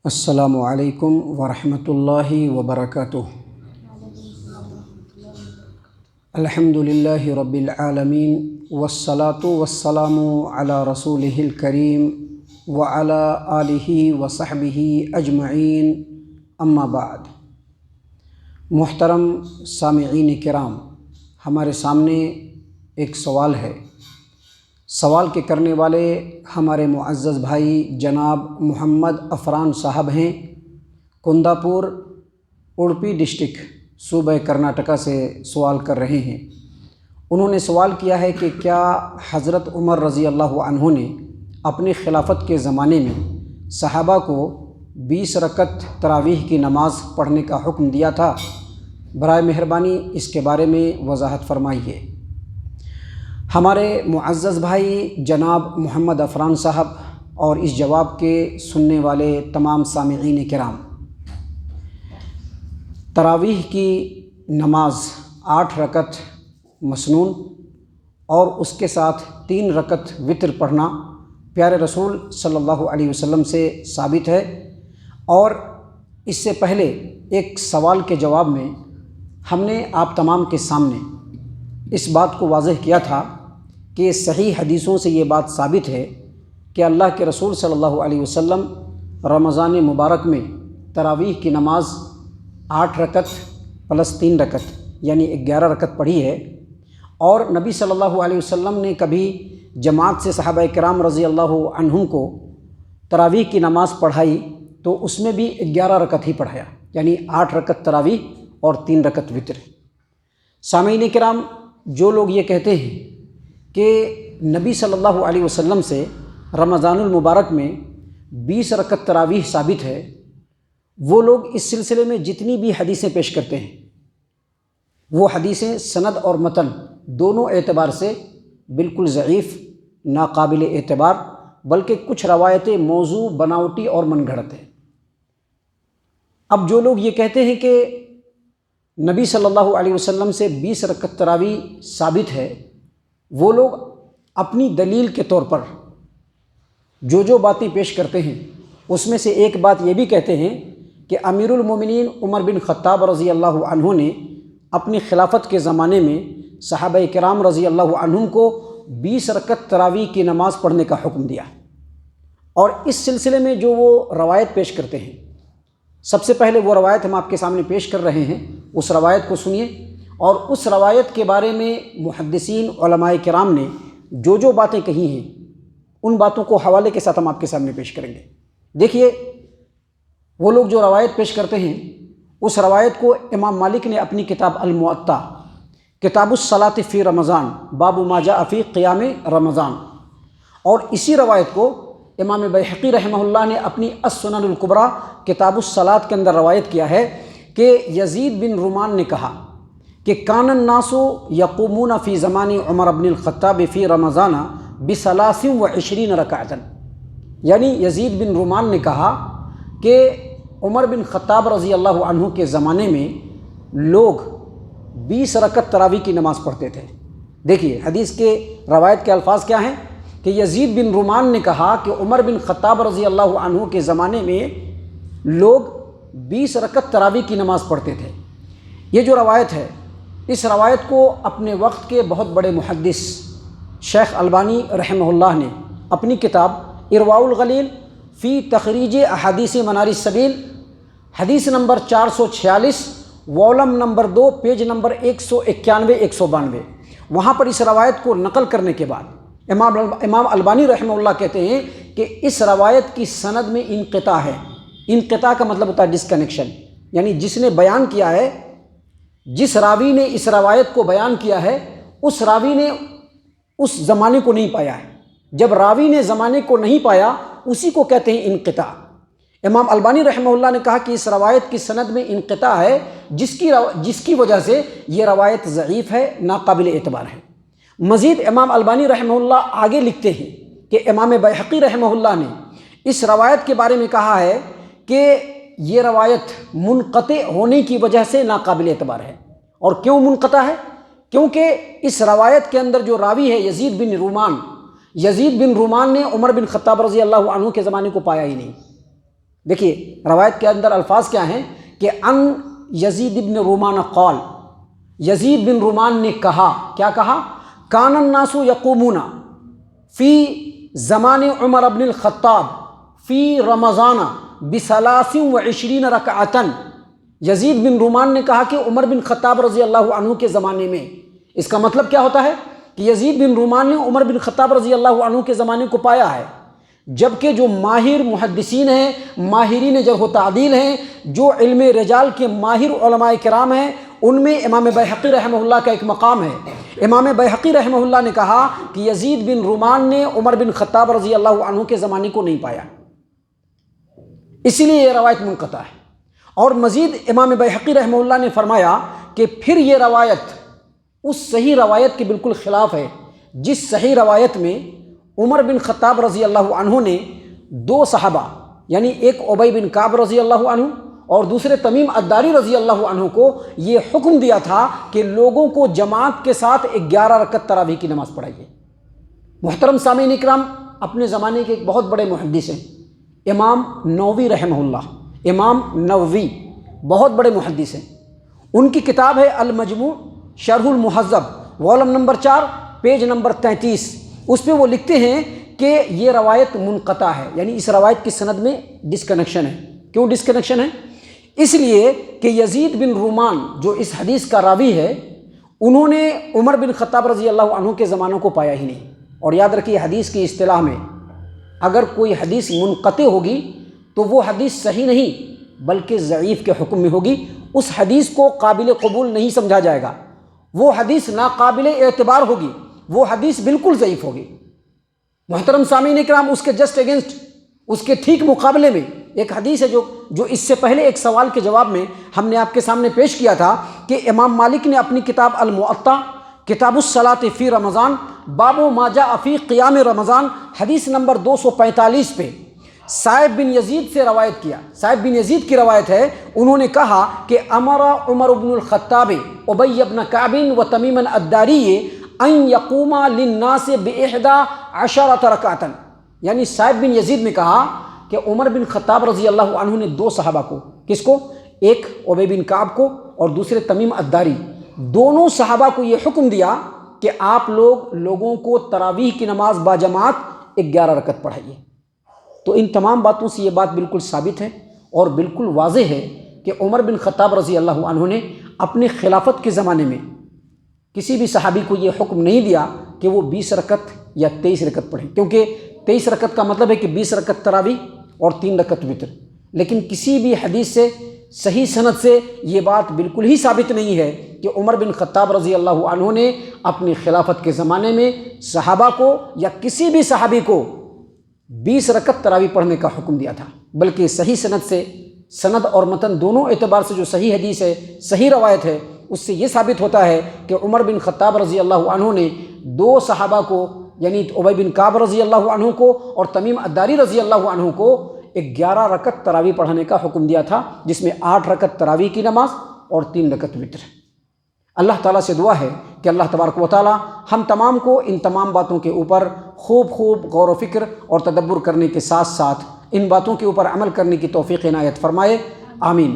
السلام علیکم ورحمۃ اللہ وبرکاتہ۔ الحمد للہ رب العالمین والصلاة والسلام علی رسولہ الکریم وعلی آلہ وصحبہ اجمعین، اما بعد۔ محترم سامعین کرام، ہمارے سامنے ایک سوال ہے۔ سوال کے کرنے والے ہمارے معزز بھائی جناب محمد عفران صاحب ہیں، کنداپور، اڑپی ڈسٹرکٹ، صوبہ کرناٹکا سے سوال کر رہے ہیں۔ انہوں نے سوال کیا ہے کہ کیا حضرت عمر رضی اللہ عنہ نے اپنی خلافت کے زمانے میں صحابہ کو 20 رکعت تراویح کی نماز پڑھنے کا حکم دیا تھا؟ برائے مہربانی اس کے بارے میں وضاحت فرمائیے۔ ہمارے معزز بھائی جناب محمد عفران صاحب اور اس جواب کے سننے والے تمام سامعین کرام، تراویح کی نماز 8 رکعت مسنون اور اس کے ساتھ 3 رکعت وتر پڑھنا پیارے رسول صلی اللہ علیہ وسلم سے ثابت ہے، اور اس سے پہلے ایک سوال کے جواب میں ہم نے آپ تمام کے سامنے اس بات کو واضح کیا تھا کہ صحیح حدیثوں سے یہ بات ثابت ہے کہ اللہ کے رسول صلی اللہ علیہ وسلم رمضان مبارک میں تراویح کی نماز 8 رکعت پلس 3 رکعت یعنی 11 رکعت پڑھی ہے، اور نبی صلی اللہ علیہ وسلم نے کبھی جماعت سے صحابہ کرام رضی اللہ عنہم کو تراویح کی نماز پڑھائی تو اس میں بھی 11 رکعت ہی پڑھایا، یعنی 8 رکعت تراویح اور 3 رکعت وتر۔ سامعین کرام، جو لوگ یہ کہتے ہیں کہ نبی صلی اللہ علیہ وسلم سے رمضان المبارک میں 20 رکعت تراویح ثابت ہے، وہ لوگ اس سلسلے میں جتنی بھی حدیثیں پیش کرتے ہیں وہ حدیثیں سند اور متن دونوں اعتبار سے بالکل ضعیف، ناقابل اعتبار، بلکہ کچھ روایتیں موضوع، بناوٹی اور من گھڑت ہیں۔ اب جو لوگ یہ کہتے ہیں کہ نبی صلی اللہ علیہ وسلم سے 20 رکعت تراویح ثابت ہے، وہ لوگ اپنی دلیل کے طور پر جو باتیں پیش کرتے ہیں اس میں سے ایک بات یہ بھی کہتے ہیں کہ امیر المومنین عمر بن خطاب رضی اللہ عنہ نے اپنی خلافت کے زمانے میں صحابہ کرام رضی اللہ عنہم کو 20 رکعت تراویح کی نماز پڑھنے کا حکم دیا، اور اس سلسلے میں جو وہ روایت پیش کرتے ہیں، سب سے پہلے وہ روایت ہم آپ کے سامنے پیش کر رہے ہیں، اس روایت کو سنیے، اور اس روایت کے بارے میں محدثین علماء کرام نے جو باتیں کہی ہیں ان باتوں کو حوالے کے ساتھ ہم آپ کے سامنے پیش کریں گے۔ دیکھیے، وہ لوگ جو روایت پیش کرتے ہیں اس روایت کو امام مالک نے اپنی کتاب الموطا، کتاب الصلاۃ فی رمضان، باب ما جاء فی قیام رمضان، اور اسی روایت کو امام بیہقی رحمہ اللہ نے اپنی السنن الکبریٰ کتاب الصلاۃ کے اندر روایت کیا ہے کہ یزید بن رومان نے کہا کہ کان الناس یقومون فی زمان عمر بن الخطاب فی رمضان ب23 رکعتا، یعنی یزید بن رومان نے کہا کہ عمر بن خطاب رضی اللہ عنہ کے زمانے میں لوگ 20 رکعت تراویح کی نماز پڑھتے تھے۔ دیکھیے حدیث کے روایت کے الفاظ کیا ہیں کہ یزید بن رومان نے کہا کہ عمر بن خطاب رضی اللہ عنہ کے زمانے میں لوگ 20 رکعت تراویح کی نماز پڑھتے تھے۔ یہ جو روایت ہے، اس روایت کو اپنے وقت کے بہت بڑے محدث شیخ البانی رحمہ اللہ نے اپنی کتاب ارواء الغلیل فی تخریج احادیث منار السبیل، حدیث نمبر 446، والم نمبر 2، پیج نمبر 191-192، وہاں پر اس روایت کو نقل کرنے کے بعد امام البانی رحمہ اللہ کہتے ہیں کہ اس روایت کی سند میں انقطاع ہے۔ انقطاع کا مطلب ہوتا ہے ڈسکنیکشن، یعنی جس نے بیان کیا ہے، جس راوی نے اس روایت کو بیان کیا ہے، اس راوی نے اس زمانے کو نہیں پایا ہے۔ جب راوی نے زمانے کو نہیں پایا اسی کو کہتے ہیں انقطاع۔ امام البانی رحمہ اللہ نے کہا کہ اس روایت کی سند میں انقطاع ہے، جس کی وجہ سے یہ روایت ضعیف ہے، ناقابل اعتبار ہے۔ مزید امام البانی رحمہ اللہ آگے لکھتے ہیں کہ امام بیہقی رحمہ اللہ نے اس روایت کے بارے میں کہا ہے کہ یہ روایت منقطع ہونے کی وجہ سے ناقابل اعتبار ہے۔ اور کیوں منقطع ہے؟ کیونکہ اس روایت کے اندر جو راوی ہے یزید بن رومان نے عمر بن خطاب رضی اللہ عنہ کے زمانے کو پایا ہی نہیں۔ دیکھیے روایت کے اندر الفاظ کیا ہیں کہ ان یزید بن رومان قال، یزید بن رومان نے کہا، کیا کہا؟ کان الناس یقومون فی زمان عمر بن الخطاب فی رمضان ب23 رکعۃ۔ یزید بن رومان نے کہا کہ عمر بن خطاب رضی اللہ عنہ کے زمانے میں، اس کا مطلب کیا ہوتا ہے کہ یزید بن رومان نے عمر بن خطاب رضی اللہ عنہ کے زمانے کو پایا ہے، جبکہ جو ماہر محدثین ہیں، ماہرین جرح و تعدیل ہیں، جو علم رجال کے ماہر علماء کرام ہیں، ان میں امام بیہقی رحمہ اللہ کا ایک مقام ہے۔ امام بیہقی رحمہ اللہ نے کہا کہ یزید بن رومان نے عمر بن خطاب رضی اللہ عنہ کے زمانے کو نہیں پایا، اسی لیے یہ روایت منقطع ہے۔ اور مزید امام بیہقی رحمہ اللہ نے فرمایا کہ پھر یہ روایت اس صحیح روایت کے بالکل خلاف ہے، جس صحیح روایت میں عمر بن خطاب رضی اللہ عنہ نے دو صحابہ، یعنی ایک ابی بن کعب رضی اللہ عنہ اور دوسرے تمیم الداری رضی اللہ عنہ کو یہ حکم دیا تھا کہ لوگوں کو جماعت کے ساتھ 11 رکعت تراویح کی نماز پڑھائیے۔ محترم سامعین اکرام، اپنے زمانے کے ایک بہت بڑے محدث ہیں امام نووی رحمہ اللہ، امام نووی بہت بڑے محدث ہیں۔ ان کی کتاب ہے المجموع شرح المہذب، والم نمبر 4 پیج نمبر 33، اس پہ وہ لکھتے ہیں کہ یہ روایت منقطع ہے، یعنی اس روایت کی سند میں ڈسکنیکشن ہے۔ کیوں ڈسکنیکشن ہے؟ اس لیے کہ یزید بن رومان جو اس حدیث کا راوی ہے، انہوں نے عمر بن خطاب رضی اللہ عنہ کے زمانوں کو پایا ہی نہیں۔ اور یاد رکھیے حدیث کی اصطلاح میں اگر کوئی حدیث منقطع ہوگی تو وہ حدیث صحیح نہیں بلکہ ضعیف کے حکم میں ہوگی، اس حدیث کو قابل قبول نہیں سمجھا جائے گا، وہ حدیث ناقابل اعتبار ہوگی، وہ حدیث بالکل ضعیف ہوگی۔ محترم سامعین اکرام، اس کے جسٹ اگینسٹ، اس کے ٹھیک مقابلے میں ایک حدیث ہے جو اس سے پہلے ایک سوال کے جواب میں ہم نے آپ کے سامنے پیش کیا تھا کہ امام مالک نے اپنی کتاب الموطا کتاب الصلاۃ فی رمضان باب ما جاء فی قیام رمضان حدیث نمبر 245 پہ صائب بن یزید سے روایت کیا۔ صائب بن یزید کی روایت ہے، انہوں نے کہا کہ امر عمر بن الخطاب ابی بن کعب و تمیم الداری ان یقوما للناس ب11 رکعۃ، یعنی صائب بن یزید نے کہا کہ عمر بن خطاب رضی اللہ عنہ نے دو صحابہ کو، کس کو؟ ایک ابی بن کعب کو اور دوسرے تمیم الداری، دونوں صحابہ کو یہ حکم دیا کہ آپ لوگوں کو تراویح کی نماز باجماعت 11 رکعت پڑھائیے۔ تو ان تمام باتوں سے یہ بات بالکل ثابت ہے اور بالکل واضح ہے کہ عمر بن خطاب رضی اللہ عنہ نے اپنے خلافت کے زمانے میں کسی بھی صحابی کو یہ حکم نہیں دیا کہ وہ 20 رکعت یا 23 رکعت پڑھیں، کیونکہ 23 رکعت کا مطلب ہے کہ 20 رکعت تراویح اور 3 رکعت وتر۔ لیکن کسی بھی حدیث سے صحیح سند سے یہ بات بالکل ہی ثابت نہیں ہے کہ عمر بن خطاب رضی اللہ عنہ نے اپنی خلافت کے زمانے میں صحابہ کو یا کسی بھی صحابی کو 20 رکعت تراویح پڑھنے کا حکم دیا تھا، بلکہ صحیح سند سے، سند اور متن دونوں اعتبار سے جو صحیح حدیث ہے، صحیح روایت ہے، اس سے یہ ثابت ہوتا ہے کہ عمر بن خطاب رضی اللہ عنہ نے دو صحابہ کو، یعنی ابی بن کعب رضی اللہ عنہ کو اور تمیم الداری رضی اللہ عنہ کو 11 رکعت تراویح پڑھنے کا حکم دیا تھا، جس میں 8 رکعت تراویح کی نماز اور 3 رکعت وتر۔ اللہ تعالیٰ سے دعا ہے کہ اللہ تبارک و تعالیٰ ہم تمام کو ان تمام باتوں کے اوپر خوب غور و فکر اور تدبر کرنے کے ساتھ ساتھ ان باتوں کے اوپر عمل کرنے کی توفیق عنایت فرمائے، آمین۔